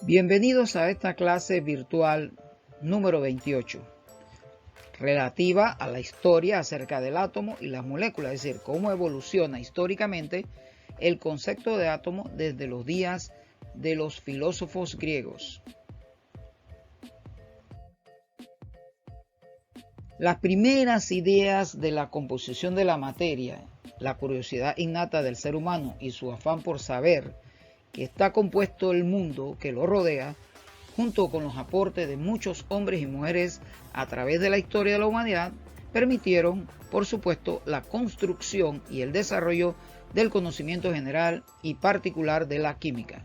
Bienvenidos a esta clase virtual número 28, relativa a la historia acerca del átomo y las moléculas, es decir, cómo evoluciona históricamente el concepto de átomo desde los días de los filósofos griegos. Las primeras ideas de la composición de la materia, la curiosidad innata del ser humano y su afán por saber que está compuesto el mundo que lo rodea, junto con los aportes de muchos hombres y mujeres a través de la historia de la humanidad, permitieron, por supuesto, la construcción y el desarrollo del conocimiento general y particular de la química.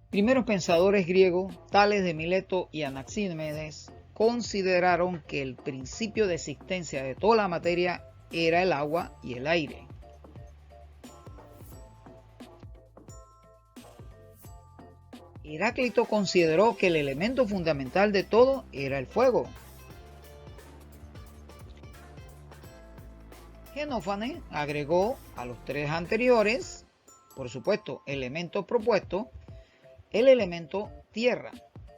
Primeros pensadores griegos, tales de Mileto y Anaxímenes, consideraron que el principio de existencia de toda la materia era el agua y el aire. Heráclito consideró que el elemento fundamental de todo era el fuego. Xenófanes agregó a los tres anteriores, por supuesto, elementos propuestos, el elemento tierra,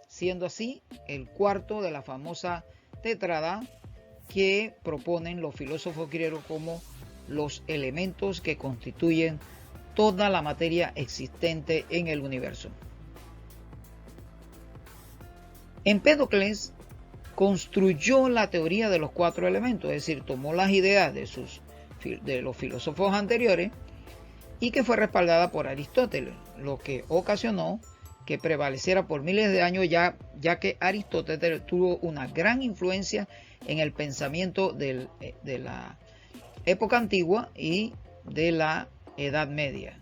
siendo así el cuarto de la famosa tétrada que proponen los filósofos griegos como los elementos que constituyen toda la materia existente en el universo. Empédocles construyó la teoría de los cuatro elementos, es decir, tomó las ideas de los filósofos anteriores y que fue respaldada por Aristóteles, lo que ocasionó que prevaleciera por miles de años ya que Aristóteles tuvo una gran influencia en el pensamiento de la época antigua y de la Edad Media.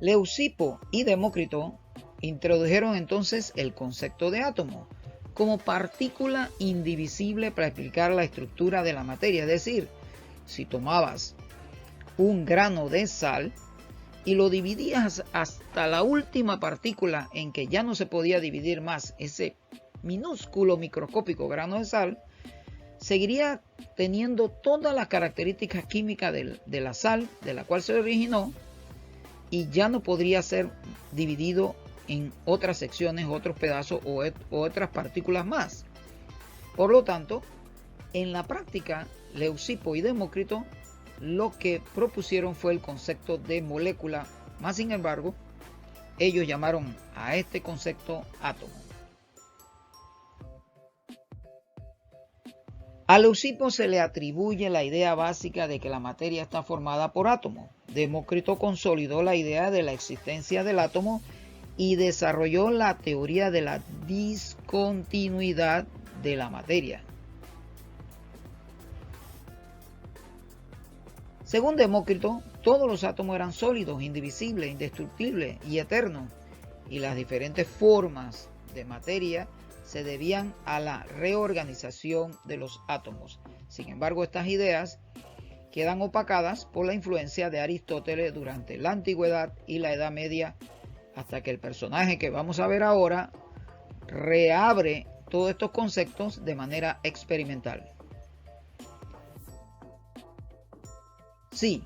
Leucipo y Demócrito introdujeron entonces el concepto de átomo como partícula indivisible para explicar la estructura de la materia. Es decir, si tomabas un grano de sal y lo dividías hasta la última partícula en que ya no se podía dividir más, ese minúsculo microscópico grano de sal, seguiría teniendo todas las características químicas de la sal de la cual se originó y ya no podría ser dividido en otras secciones, otros pedazos o otras partículas más. Por lo tanto, en la práctica, Leucipo y Demócrito lo que propusieron fue el concepto de molécula, más sin embargo, ellos llamaron a este concepto átomo. A Leucipo se le atribuye la idea básica de que la materia está formada por átomos. Demócrito consolidó la idea de la existencia del átomo y desarrolló la teoría de la discontinuidad de la materia. Según Demócrito, todos los átomos eran sólidos, indivisibles, indestructibles y eternos, y las diferentes formas de materia se debían a la reorganización de los átomos. Sin embargo, estas ideas quedan opacadas por la influencia de Aristóteles durante la Antigüedad y la Edad Media, hasta que el personaje que vamos a ver ahora reabre todos estos conceptos de manera experimental. Sí,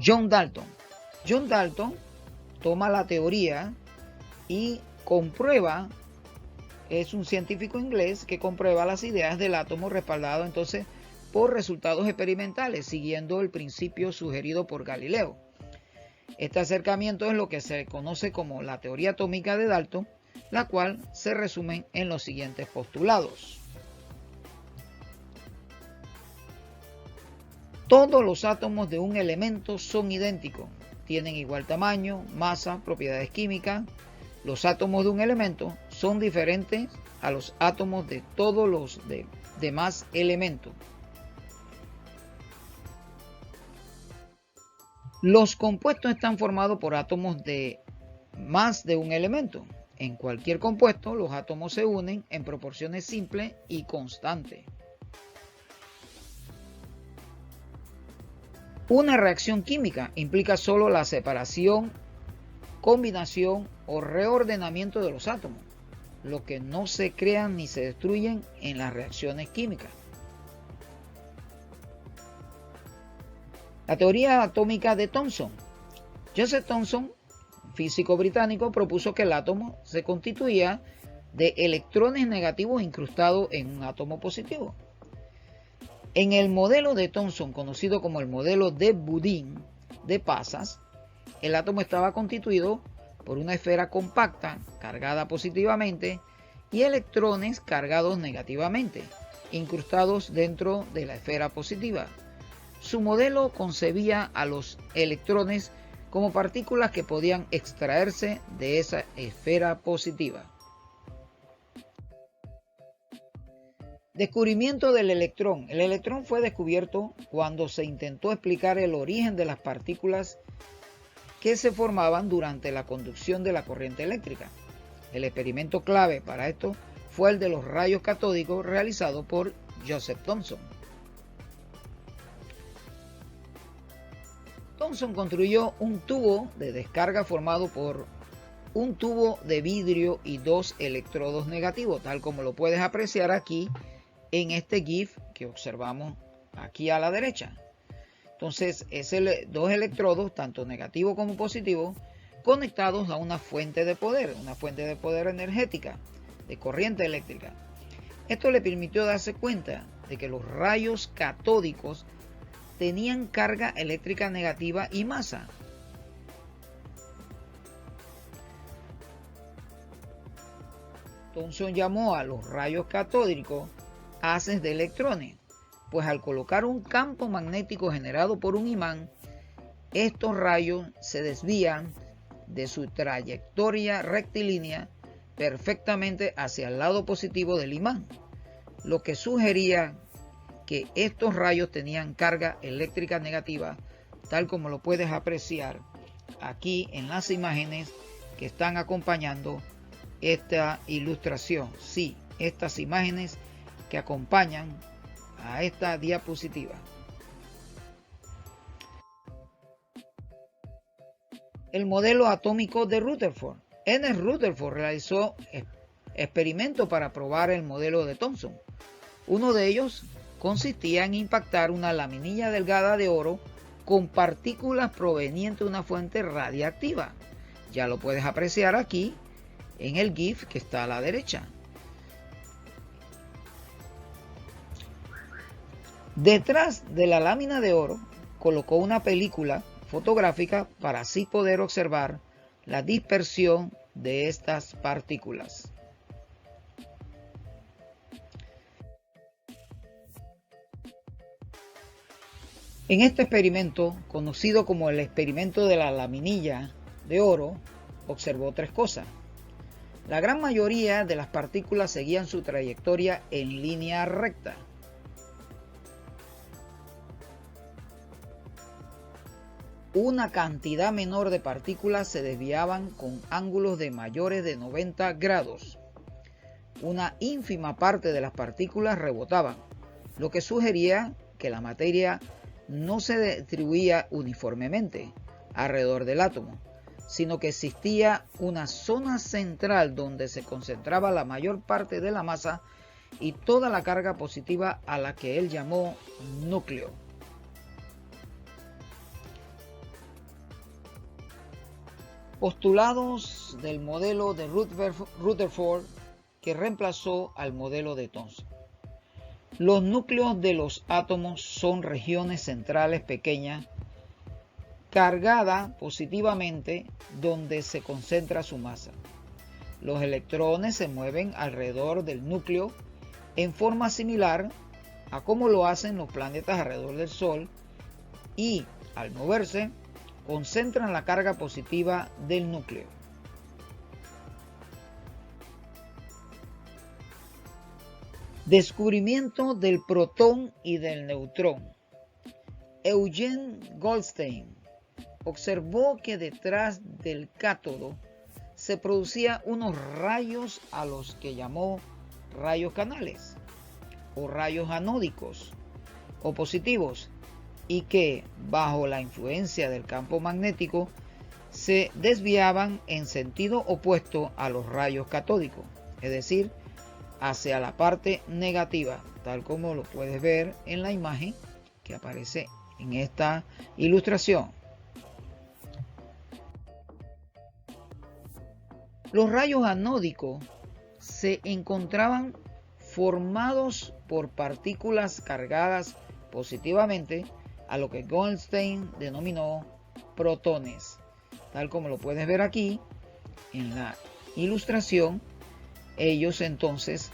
John Dalton. John Dalton toma la teoría y comprueba, es un científico inglés que comprueba las ideas del átomo respaldado entonces por resultados experimentales, siguiendo el principio sugerido por Galileo. Este acercamiento es lo que se conoce como la teoría atómica de Dalton, la cual se resume en los siguientes postulados. Todos los átomos de un elemento son idénticos, tienen igual tamaño, masa, propiedades químicas. Los átomos de un elemento son diferentes a los átomos de todos los demás elementos. Los compuestos están formados por átomos de más de un elemento. En cualquier compuesto, los átomos se unen en proporciones simples y constantes. Una reacción química implica solo la separación, combinación o reordenamiento de los átomos, lo que no se crean ni se destruyen en las reacciones químicas. La teoría atómica de Thomson. Joseph Thomson, físico británico, propuso que el átomo se constituía de electrones negativos incrustados en un átomo positivo. En el modelo de Thomson, conocido como el modelo de Budin de pasas, el átomo estaba constituido por una esfera compacta cargada positivamente y electrones cargados negativamente, incrustados dentro de la esfera positiva. Su modelo concebía a los electrones como partículas que podían extraerse de esa esfera positiva. Descubrimiento del electrón. El electrón fue descubierto cuando se intentó explicar el origen de las partículas que se formaban durante la conducción de la corriente eléctrica. El experimento clave para esto fue el de los rayos catódicos realizado por Joseph Thomson. Thomson construyó un tubo de descarga formado por un tubo de vidrio y dos electrodos negativos, tal como lo puedes apreciar aquí en este GIF que observamos aquí a la derecha. Entonces, dos electrodos, tanto negativo como positivo, conectados a una fuente de poder energética, de corriente eléctrica. Esto le permitió darse cuenta de que los rayos catódicos tenían carga eléctrica negativa y masa. Thomson llamó a los rayos catódicos haces de electrones, pues al colocar un campo magnético generado por un imán, estos rayos se desvían de su trayectoria rectilínea perfectamente hacia el lado positivo del imán, lo que sugería que estos rayos tenían carga eléctrica negativa, tal como lo puedes apreciar aquí en las imágenes que están acompañando esta ilustración. Sí, estas imágenes que acompañan a esta diapositiva. El modelo atómico de Rutherford. Ernest Rutherford realizó experimentos para probar el modelo de Thomson. Uno de ellos consistía en impactar una laminilla delgada de oro con partículas provenientes de una fuente radiactiva. Ya lo puedes apreciar aquí en el GIF que está a la derecha. Detrás de la lámina de oro colocó una película fotográfica para así poder observar la dispersión de estas partículas. En este experimento, conocido como el experimento de la laminilla de oro, observó tres cosas. La gran mayoría de las partículas seguían su trayectoria en línea recta. Una cantidad menor de partículas se desviaban con ángulos de mayores de 90 grados. Una ínfima parte de las partículas rebotaban, lo que sugería que la materia no se distribuía uniformemente alrededor del átomo, sino que existía una zona central donde se concentraba la mayor parte de la masa y toda la carga positiva, a la que él llamó núcleo. Postulados del modelo de Rutherford que reemplazó al modelo de Thomson. Los núcleos de los átomos son regiones centrales pequeñas cargadas positivamente donde se concentra su masa. Los electrones se mueven alrededor del núcleo en forma similar a como lo hacen los planetas alrededor del Sol y, al moverse, concentran la carga positiva del núcleo. Descubrimiento del protón y del neutrón. Eugene Goldstein observó que detrás del cátodo se producían unos rayos a los que llamó rayos canales o rayos anódicos o positivos, y que, bajo la influencia del campo magnético, se desviaban en sentido opuesto a los rayos catódicos, es decir, hacia la parte negativa, tal como lo puedes ver en la imagen que aparece en esta ilustración. Los rayos anódicos se encontraban formados por partículas cargadas positivamente a lo que Goldstein denominó protones. Tal como lo puedes ver aquí en la ilustración, ellos entonces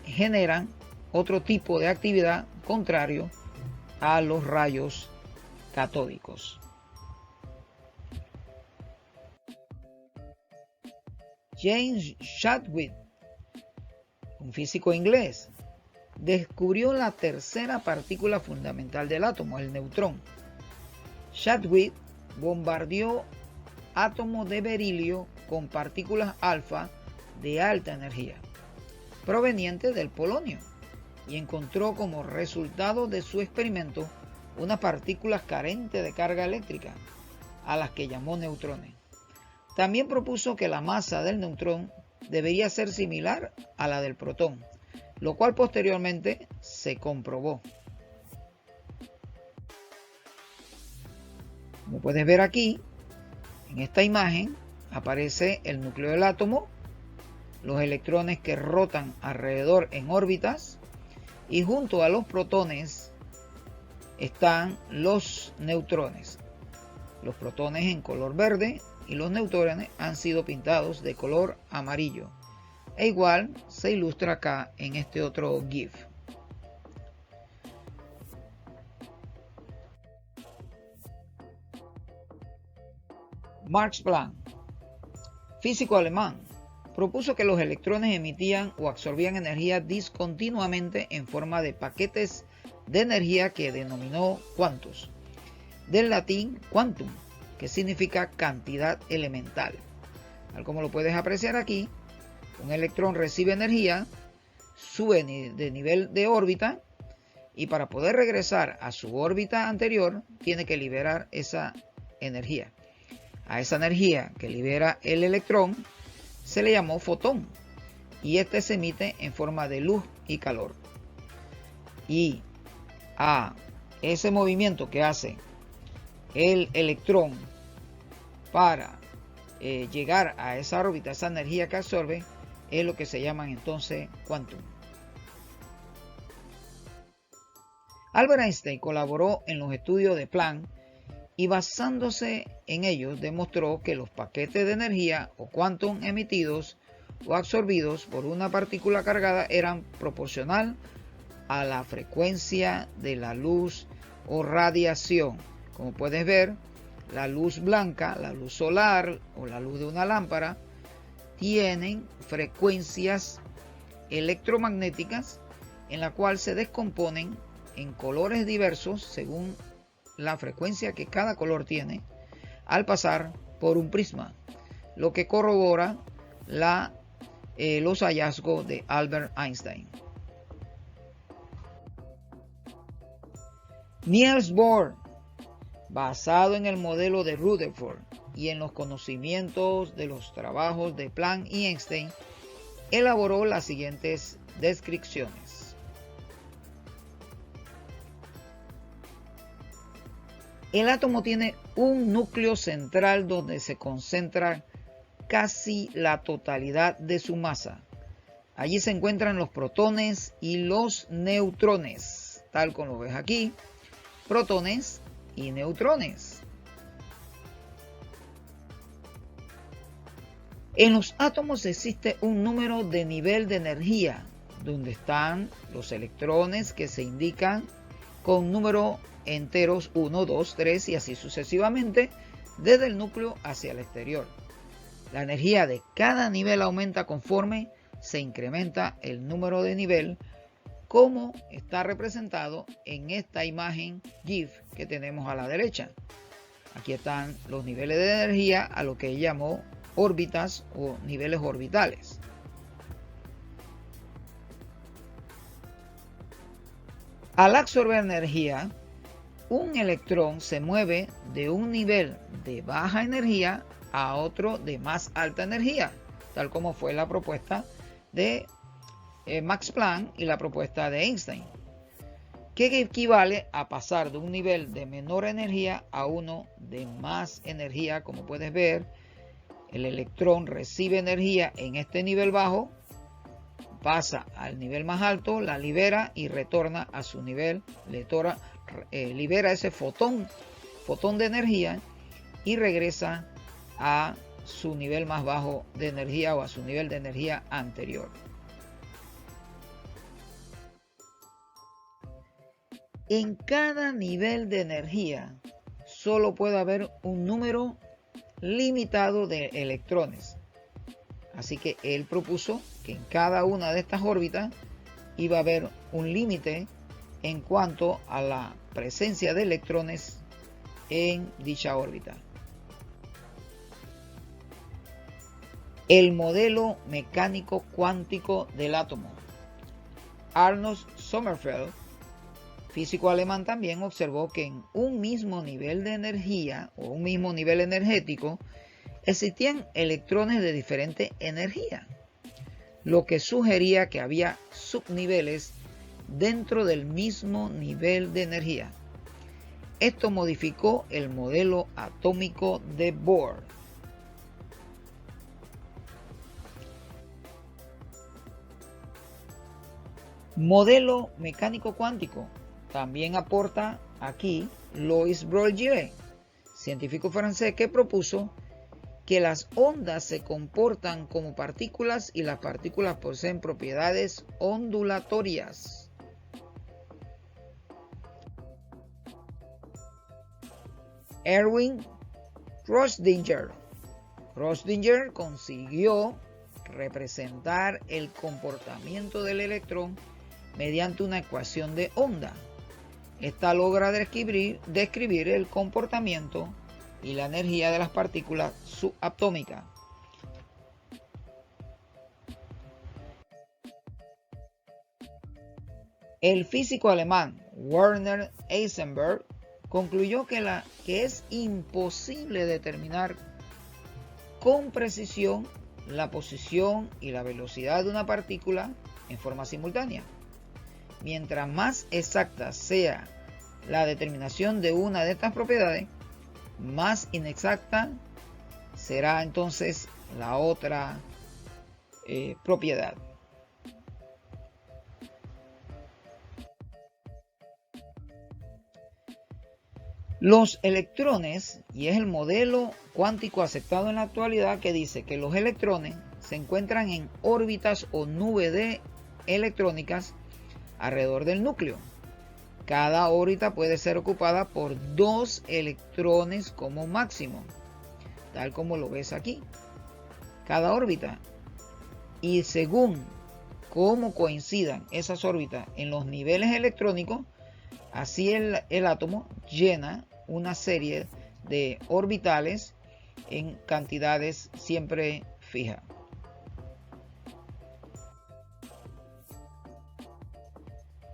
generan otro tipo de actividad contrario a los rayos catódicos. James Chadwick, un físico inglés, descubrió la tercera partícula fundamental del átomo, el neutrón. Chadwick bombardeó átomos de berilio con partículas alfa de alta energía, provenientes del polonio, y encontró como resultado de su experimento unas partículas carentes de carga eléctrica, a las que llamó neutrones. También propuso que la masa del neutrón debería ser similar a la del protón, lo cual posteriormente se comprobó. Como puedes ver aquí, en esta imagen aparece el núcleo del átomo, los electrones que rotan alrededor en órbitas, y junto a los protones están los neutrones. Los protones en color verde y los neutrones han sido pintados de color amarillo. E igual se ilustra acá en este otro GIF. Max Planck, físico alemán, propuso que los electrones emitían o absorbían energía discontinuamente en forma de paquetes de energía que denominó quantos, del latín quantum, que significa cantidad elemental. Tal como lo puedes apreciar aquí, un electrón recibe energía, sube de nivel de órbita, y para poder regresar a su órbita anterior tiene que liberar esa energía. A esa energía que libera el electrón se le llamó fotón, y este se emite en forma de luz y calor. Y a ese movimiento que hace el electrón para llegar a esa órbita, esa energía que absorbe, es lo que se llaman entonces quantum. Albert Einstein colaboró en los estudios de Planck y basándose en ellos demostró que los paquetes de energía o quantum emitidos o absorbidos por una partícula cargada eran proporcional a la frecuencia de la luz o radiación. Como puedes ver, la luz blanca, la luz solar o la luz de una lámpara tienen frecuencias electromagnéticas en la cual se descomponen en colores diversos según la frecuencia que cada color tiene al pasar por un prisma, lo que corrobora los hallazgos de Albert Einstein. Niels Bohr, basado en el modelo de Rutherford y en los conocimientos de los trabajos de Planck y Einstein, elaboró las siguientes descripciones. El átomo tiene un núcleo central donde se concentra casi la totalidad de su masa. Allí se encuentran los protones y los neutrones, tal como lo ves aquí, protones y neutrones. En los átomos existe un número de nivel de energía, donde están los electrones que se indican con número enteros 1, 2, 3 y así sucesivamente desde el núcleo hacia el exterior. La energía de cada nivel aumenta conforme se incrementa el número de nivel, como está representado en esta imagen GIF que tenemos a la derecha. Aquí están los niveles de energía a lo que él llamó órbitas o niveles orbitales. Al absorber energía, un electrón se mueve de un nivel de baja energía a otro de más alta energía, tal como fue la propuesta de Max Planck y la propuesta de Einstein. que equivale a pasar de un nivel de menor energía a uno de más energía. Como puedes ver, el electrón recibe energía en este nivel bajo, pasa al nivel más alto, la libera y retorna a su nivel, libera ese fotón de energía y regresa a su nivel más bajo de energía o a su nivel de energía anterior. En cada nivel de energía solo puede haber un número limitado de electrones. Así que él propuso que en cada una de estas órbitas iba a haber un límite en cuanto a la presencia de electrones en dicha órbita. El modelo mecánico cuántico del átomo. Arnold Sommerfeld, físico alemán, también observó que en un mismo nivel de energía o un mismo nivel energético existían electrones de diferente energía, lo que sugería que había subniveles dentro del mismo nivel de energía. Esto modificó el modelo atómico de Bohr. Modelo mecánico cuántico. También aporta aquí Louis Broglie, científico francés, que propuso que las ondas se comportan como partículas y las partículas poseen propiedades ondulatorias. Erwin Schrödinger. Schrödinger consiguió representar el comportamiento del electrón mediante una ecuación de onda. Esta logra describir el comportamiento y la energía de las partículas subatómicas. El físico alemán Werner Heisenberg concluyó que es imposible determinar con precisión la posición y la velocidad de una partícula en forma simultánea. Mientras más exacta sea la determinación de una de estas propiedades, más inexacta será entonces la otra propiedad. Los electrones, y es el modelo cuántico aceptado en la actualidad, que dice que los electrones se encuentran en órbitas o nubes de electrónicas alrededor del núcleo. Cada órbita puede ser ocupada por 2 electrones como máximo, tal como lo ves aquí. Cada órbita. Y según cómo coincidan esas órbitas en los niveles electrónicos, así el átomo llena una serie de orbitales en cantidades siempre fijas.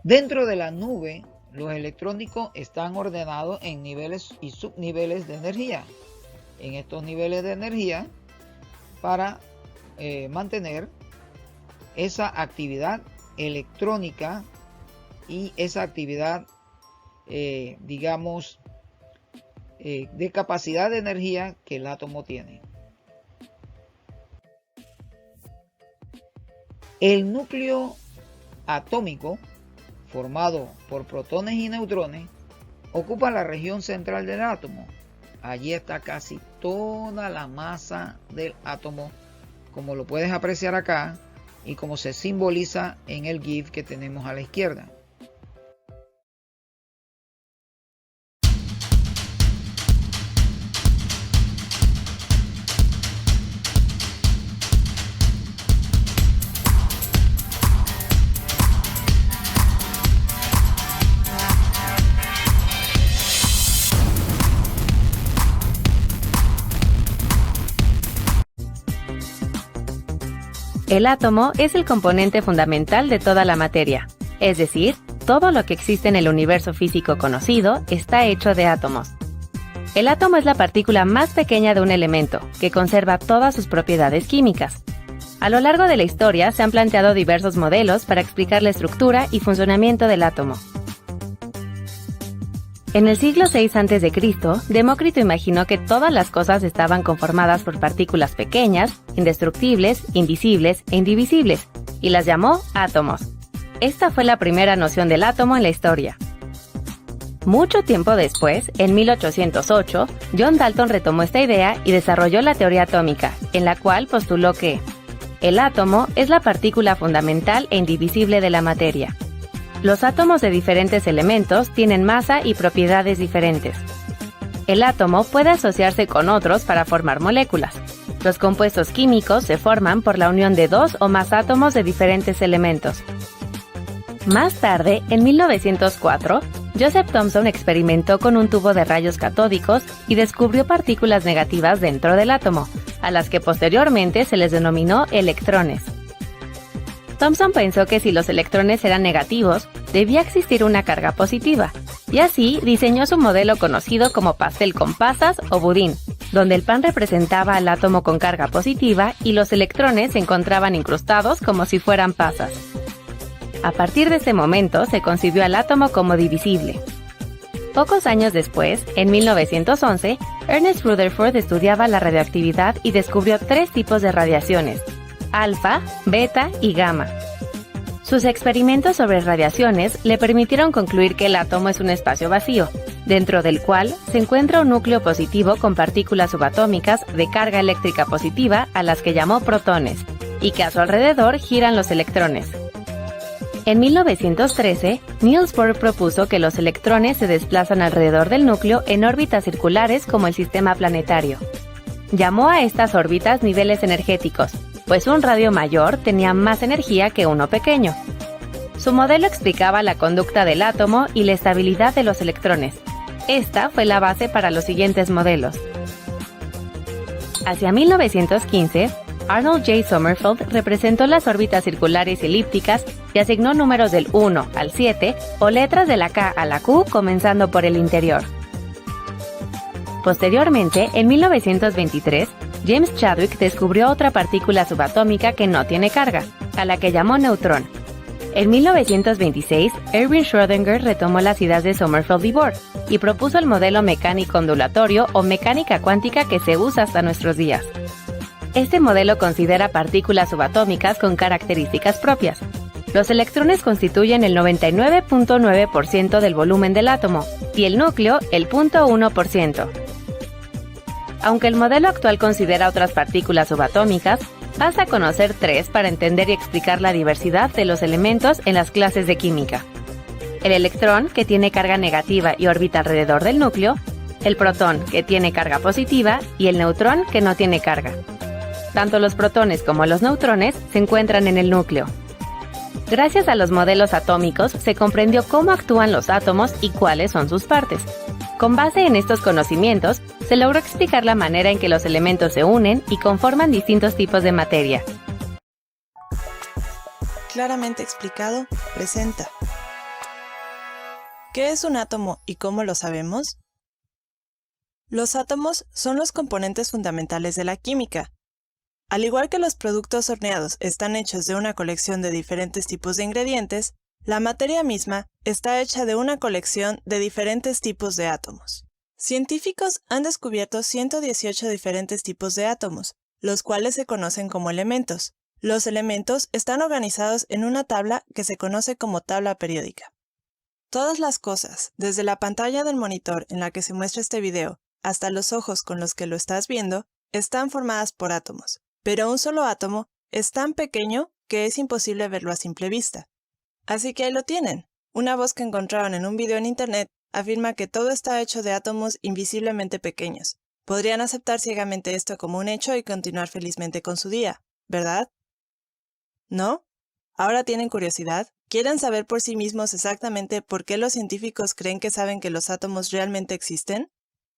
Dentro de la nube, los electrónicos están ordenados en niveles y subniveles de energía. En estos niveles de energía, para mantener esa actividad electrónica y esa actividad, de capacidad de energía que el átomo tiene. El núcleo atómico, formado por protones y neutrones, ocupa la región central del átomo. Allí está casi toda la masa del átomo, como lo puedes apreciar acá y como se simboliza en el GIF que tenemos a la izquierda. El átomo es el componente fundamental de toda la materia, es decir, todo lo que existe en el universo físico conocido está hecho de átomos. El átomo es la partícula más pequeña de un elemento, que conserva todas sus propiedades químicas. A lo largo de la historia se han planteado diversos modelos para explicar la estructura y funcionamiento del átomo. En el siglo VI a.C., Demócrito imaginó que todas las cosas estaban conformadas por partículas pequeñas, indestructibles, invisibles e indivisibles, y las llamó átomos. Esta fue la primera noción del átomo en la historia. Mucho tiempo después, en 1808, John Dalton retomó esta idea y desarrolló la teoría atómica, en la cual postuló que el átomo es la partícula fundamental e indivisible de la materia. Los átomos de diferentes elementos tienen masa y propiedades diferentes. El átomo puede asociarse con otros para formar moléculas. Los compuestos químicos se forman por la unión de dos o más átomos de diferentes elementos. Más tarde, en 1904, Joseph Thomson experimentó con un tubo de rayos catódicos y descubrió partículas negativas dentro del átomo, a las que posteriormente se les denominó electrones. Thomson pensó que si los electrones eran negativos, debía existir una carga positiva, y así diseñó su modelo conocido como pastel con pasas o budín, donde el pan representaba al átomo con carga positiva y los electrones se encontraban incrustados como si fueran pasas. A partir de ese momento se concibió al átomo como divisible. Pocos años después, en 1911, Ernest Rutherford estudiaba la radioactividad y descubrió 3 tipos de radiaciones: alfa, beta y gamma. Sus experimentos sobre radiaciones le permitieron concluir que el átomo es un espacio vacío, dentro del cual se encuentra un núcleo positivo con partículas subatómicas de carga eléctrica positiva a las que llamó protones, y que a su alrededor giran los electrones. En 1913, Niels Bohr propuso que los electrones se desplazan alrededor del núcleo en órbitas circulares como el sistema planetario. Llamó a estas órbitas niveles energéticos, pues un radio mayor tenía más energía que uno pequeño. Su modelo explicaba la conducta del átomo y la estabilidad de los electrones. Esta fue la base para los siguientes modelos. Hacia 1915, Arnold J. Sommerfeld representó las órbitas circulares y elípticas y asignó números del 1 al 7 o letras de la K a la Q comenzando por el interior. Posteriormente, en 1923, James Chadwick descubrió otra partícula subatómica que no tiene carga, a la que llamó neutrón. En 1926, Erwin Schrödinger retomó las ideas de Sommerfeld y Bohr y propuso el modelo mecánico ondulatorio o mecánica cuántica que se usa hasta nuestros días. Este modelo considera partículas subatómicas con características propias. Los electrones constituyen el 99.9% del volumen del átomo y el núcleo el 0.1%. Aunque el modelo actual considera otras partículas subatómicas, basta conocer 3 para entender y explicar la diversidad de los elementos en las clases de química. El electrón, que tiene carga negativa y orbita alrededor del núcleo, el protón, que tiene carga positiva, y el neutrón, que no tiene carga. Tanto los protones como los neutrones se encuentran en el núcleo. Gracias a los modelos atómicos se comprendió cómo actúan los átomos y cuáles son sus partes. Con base en estos conocimientos, se logró explicar la manera en que los elementos se unen y conforman distintos tipos de materia. Claramente explicado, presenta. ¿Qué es un átomo y cómo lo sabemos? Los átomos son los componentes fundamentales de la química. Al igual que los productos horneados están hechos de una colección de diferentes tipos de ingredientes, la materia misma está hecha de una colección de diferentes tipos de átomos. Científicos han descubierto 118 diferentes tipos de átomos, los cuales se conocen como elementos. Los elementos están organizados en una tabla que se conoce como tabla periódica. Todas las cosas, desde la pantalla del monitor en la que se muestra este video hasta los ojos con los que lo estás viendo, están formadas por átomos. Pero un solo átomo es tan pequeño que es imposible verlo a simple vista. Así que ahí lo tienen. Una voz que encontraron en un video en internet afirma que todo está hecho de átomos invisiblemente pequeños. Podrían aceptar ciegamente esto como un hecho y continuar felizmente con su día, ¿verdad? ¿No? ¿Ahora tienen curiosidad? ¿Quieren saber por sí mismos exactamente por qué los científicos creen que saben que los átomos realmente existen?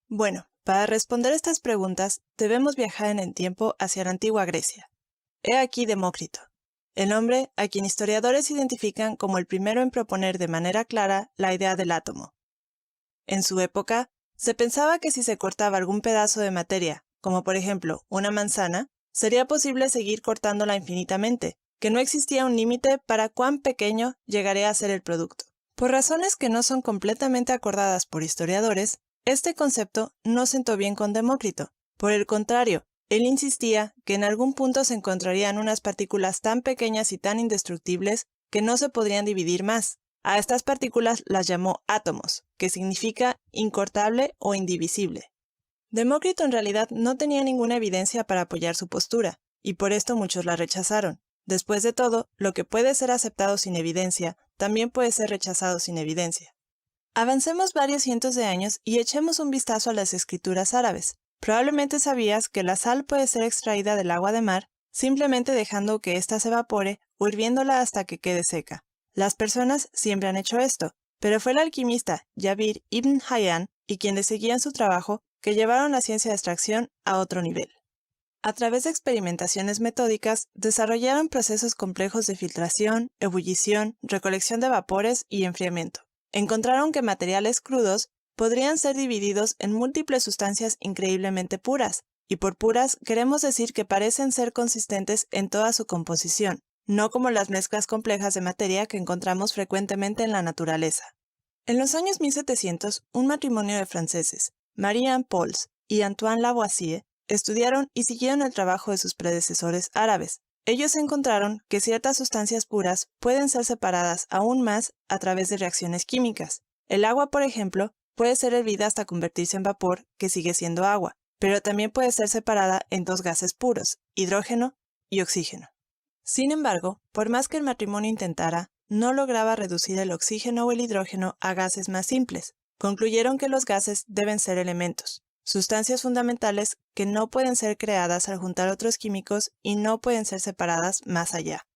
Bueno, para responder estas preguntas, debemos viajar en el tiempo hacia la antigua Grecia. He aquí Demócrito, el hombre a quien historiadores identifican como el primero en proponer de manera clara la idea del átomo. En su época, se pensaba que si se cortaba algún pedazo de materia, como por ejemplo una manzana, sería posible seguir cortándola infinitamente, que no existía un límite para cuán pequeño llegaría a ser el producto. Por razones que no son completamente acordadas por historiadores, este concepto no sentó bien con Demócrito. Por el contrario, él insistía que en algún punto se encontrarían unas partículas tan pequeñas y tan indestructibles que no se podrían dividir más. A estas partículas las llamó átomos, que significa incortable o indivisible. Demócrito en realidad no tenía ninguna evidencia para apoyar su postura, y por esto muchos la rechazaron. Después de todo, lo que puede ser aceptado sin evidencia, también puede ser rechazado sin evidencia. Avancemos varios cientos de años y echemos un vistazo a las escrituras árabes. Probablemente sabías que la sal puede ser extraída del agua de mar simplemente dejando que ésta se evapore o hirviéndola hasta que quede seca. Las personas siempre han hecho esto, pero fue el alquimista Jabir ibn Hayyan y quienes seguían su trabajo que llevaron la ciencia de extracción a otro nivel. A través de experimentaciones metódicas, desarrollaron procesos complejos de filtración, ebullición, recolección de vapores y enfriamiento. Encontraron que materiales crudos podrían ser divididos en múltiples sustancias increíblemente puras, y por puras queremos decir que parecen ser consistentes en toda su composición, no como las mezclas complejas de materia que encontramos frecuentemente en la naturaleza. En los años 1700, un matrimonio de franceses, Marie-Anne Pauls y Antoine Lavoisier, estudiaron y siguieron el trabajo de sus predecesores árabes. Ellos encontraron que ciertas sustancias puras pueden ser separadas aún más a través de reacciones químicas. El agua, por ejemplo, puede ser hervida hasta convertirse en vapor, que sigue siendo agua, pero también puede ser separada en dos gases puros, hidrógeno y oxígeno. Sin embargo, por más que el matrimonio intentara, no lograba reducir el oxígeno o el hidrógeno a gases más simples. Concluyeron que los gases deben ser elementos, sustancias fundamentales que no pueden ser creadas al juntar otros químicos y no pueden ser separadas más allá.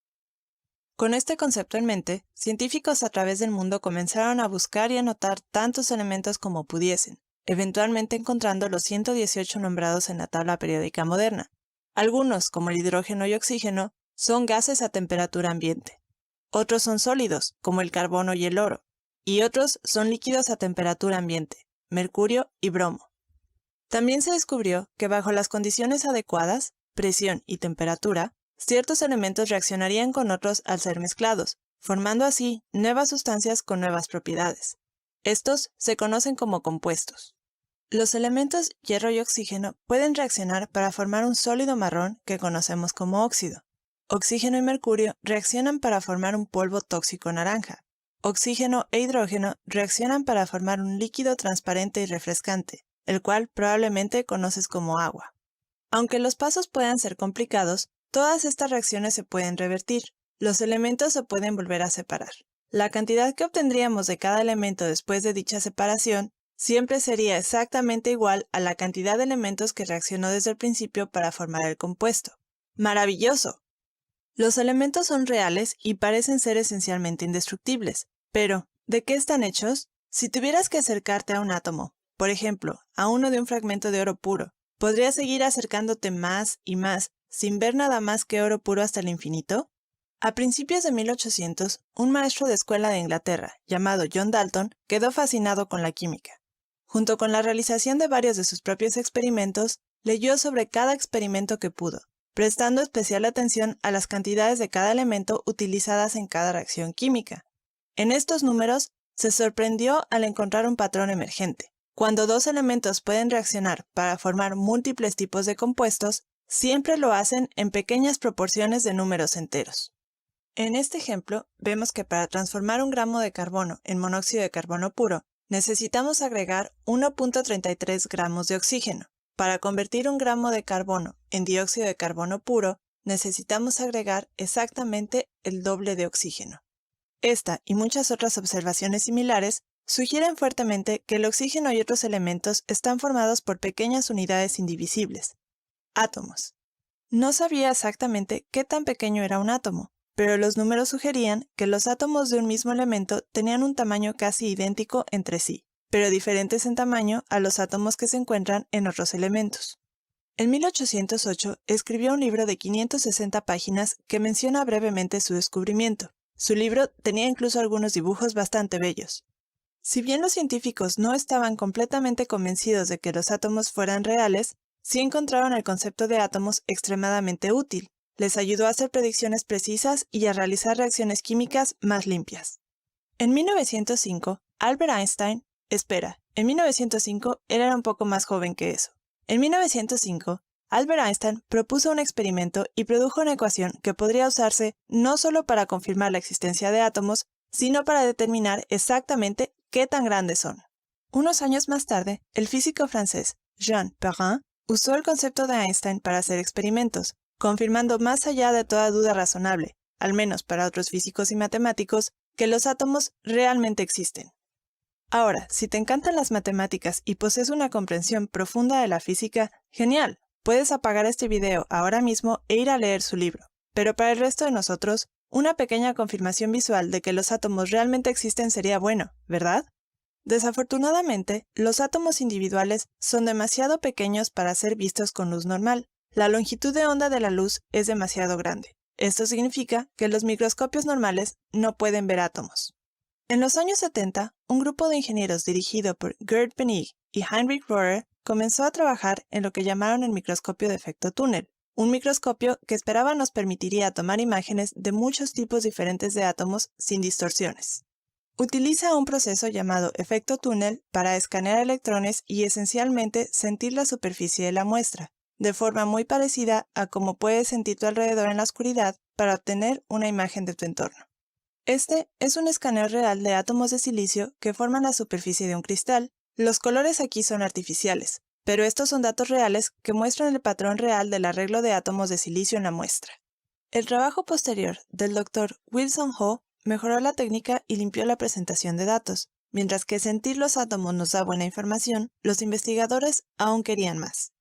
Con este concepto en mente, científicos a través del mundo comenzaron a buscar y anotar tantos elementos como pudiesen, eventualmente encontrando los 118 nombrados en la tabla periódica moderna. Algunos, como el hidrógeno y oxígeno, son gases a temperatura ambiente. Otros son sólidos, como el carbono y el oro, y otros son líquidos a temperatura ambiente, mercurio y bromo. También se descubrió que bajo las condiciones adecuadas, presión y temperatura, ciertos elementos reaccionarían con otros al ser mezclados, formando así nuevas sustancias con nuevas propiedades. Estos se conocen como compuestos. Los elementos hierro y oxígeno pueden reaccionar para formar un sólido marrón que conocemos como óxido. Oxígeno y mercurio reaccionan para formar un polvo tóxico naranja. Oxígeno e hidrógeno reaccionan para formar un líquido transparente y refrescante, el cual probablemente conoces como agua. Aunque los pasos puedan ser complicados, todas estas reacciones se pueden revertir. Los elementos se pueden volver a separar. La cantidad que obtendríamos de cada elemento después de dicha separación siempre sería exactamente igual a la cantidad de elementos que reaccionó desde el principio para formar el compuesto. ¡Maravilloso! Los elementos son reales y parecen ser esencialmente indestructibles. Pero, ¿de qué están hechos? Si tuvieras que acercarte a un átomo, por ejemplo, a uno de un fragmento de oro puro, ¿podrías seguir acercándote más y más sin ver nada más que oro puro hasta el infinito? A principios de 1800, un maestro de escuela de Inglaterra, llamado John Dalton, quedó fascinado con la química. Junto con la realización de varios de sus propios experimentos, leyó sobre cada experimento que pudo, prestando especial atención a las cantidades de cada elemento utilizadas en cada reacción química. En estos números, se sorprendió al encontrar un patrón emergente. Cuando dos elementos pueden reaccionar para formar múltiples tipos de compuestos, siempre lo hacen en pequeñas proporciones de números enteros. En este ejemplo, vemos que para transformar un gramo de carbono en monóxido de carbono puro, necesitamos agregar 1.33 gramos de oxígeno. Para convertir un gramo de carbono en dióxido de carbono puro, necesitamos agregar exactamente el doble de oxígeno. Esta y muchas otras observaciones similares sugieren fuertemente que el oxígeno y otros elementos están formados por pequeñas unidades indivisibles, átomos. No sabía exactamente qué tan pequeño era un átomo, pero los números sugerían que los átomos de un mismo elemento tenían un tamaño casi idéntico entre sí, pero diferentes en tamaño a los átomos que se encuentran en otros elementos. En 1808 escribió un libro de 560 páginas que menciona brevemente su descubrimiento. Su libro tenía incluso algunos dibujos bastante bellos. Si bien los científicos no estaban completamente convencidos de que los átomos fueran reales, sí encontraron el concepto de átomos extremadamente útil. Les ayudó a hacer predicciones precisas y a realizar reacciones químicas más limpias. En 1905, Albert Einstein, en 1905 él era un poco más joven que eso. En 1905, Albert Einstein propuso un experimento y produjo una ecuación que podría usarse no solo para confirmar la existencia de átomos, sino para determinar exactamente qué tan grandes son. Unos años más tarde, el físico francés Jean Perrin usó el concepto de Einstein para hacer experimentos, confirmando más allá de toda duda razonable, al menos para otros físicos y matemáticos, que los átomos realmente existen. Ahora, si te encantan las matemáticas y posees una comprensión profunda de la física, ¡genial! Puedes apagar este video ahora mismo e ir a leer su libro. Pero para el resto de nosotros, una pequeña confirmación visual de que los átomos realmente existen sería bueno, ¿verdad? Desafortunadamente, los átomos individuales son demasiado pequeños para ser vistos con luz normal. La longitud de onda de la luz es demasiado grande. Esto significa que los microscopios normales no pueden ver átomos. En los años 70, un grupo de ingenieros dirigido por Gerd Bennig y Heinrich Rohrer comenzó a trabajar en lo que llamaron el microscopio de efecto túnel, un microscopio que esperaban nos permitiría tomar imágenes de muchos tipos diferentes de átomos sin distorsiones. Utiliza un proceso llamado efecto túnel para escanear electrones y esencialmente sentir la superficie de la muestra, de forma muy parecida a cómo puedes sentir tu alrededor en la oscuridad para obtener una imagen de tu entorno. Este es un escaneo real de átomos de silicio que forman la superficie de un cristal. Los colores aquí son artificiales, pero estos son datos reales que muestran el patrón real del arreglo de átomos de silicio en la muestra. El trabajo posterior del Dr. Wilson Ho mejoró la técnica y limpió la presentación de datos. Mientras que sentir los átomos nos da buena información, los investigadores aún querían más.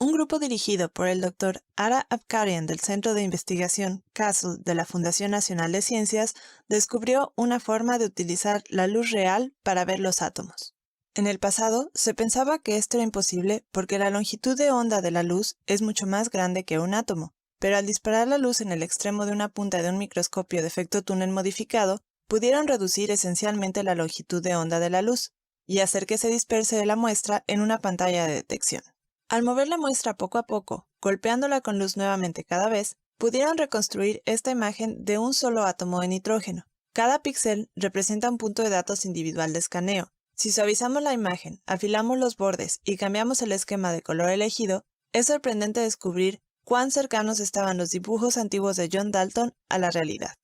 Un grupo dirigido por el Dr. Ara Abkarian del Centro de Investigación CASTLE de la Fundación Nacional de Ciencias descubrió una forma de utilizar la luz real para ver los átomos. En el pasado, se pensaba que esto era imposible porque la longitud de onda de la luz es mucho más grande que un átomo, pero al disparar la luz en el extremo de una punta de un microscopio de efecto túnel modificado, pudieron reducir esencialmente la longitud de onda de la luz y hacer que se disperse de la muestra en una pantalla de detección. Al mover la muestra poco a poco, golpeándola con luz nuevamente cada vez, pudieron reconstruir esta imagen de un solo átomo de nitrógeno. Cada píxel representa un punto de datos individual de escaneo. Si suavizamos la imagen, afilamos los bordes y cambiamos el esquema de color elegido, es sorprendente descubrir cuán cercanos estaban los dibujos antiguos de John Dalton a la realidad.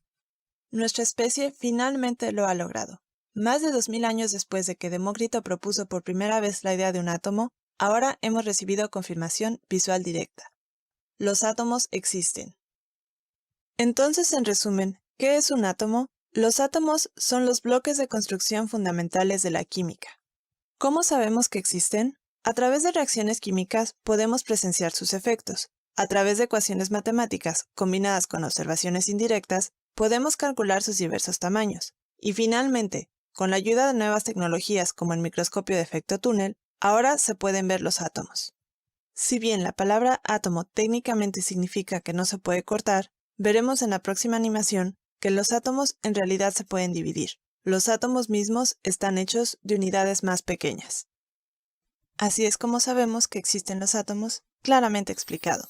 Nuestra especie finalmente lo ha logrado. Más de 2000 años después de que Demócrito propuso por primera vez la idea de un átomo, ahora hemos recibido confirmación visual directa. Los átomos existen. Entonces, en resumen, ¿qué es un átomo? Los átomos son los bloques de construcción fundamentales de la química. ¿Cómo sabemos que existen? A través de reacciones químicas podemos presenciar sus efectos. A través de ecuaciones matemáticas, combinadas con observaciones indirectas, podemos calcular sus diversos tamaños. Y finalmente, con la ayuda de nuevas tecnologías como el microscopio de efecto túnel, ahora se pueden ver los átomos. Si bien la palabra átomo técnicamente significa que no se puede cortar, veremos en la próxima animación que los átomos en realidad se pueden dividir. Los átomos mismos están hechos de unidades más pequeñas. Así es como sabemos que existen los átomos, claramente explicado.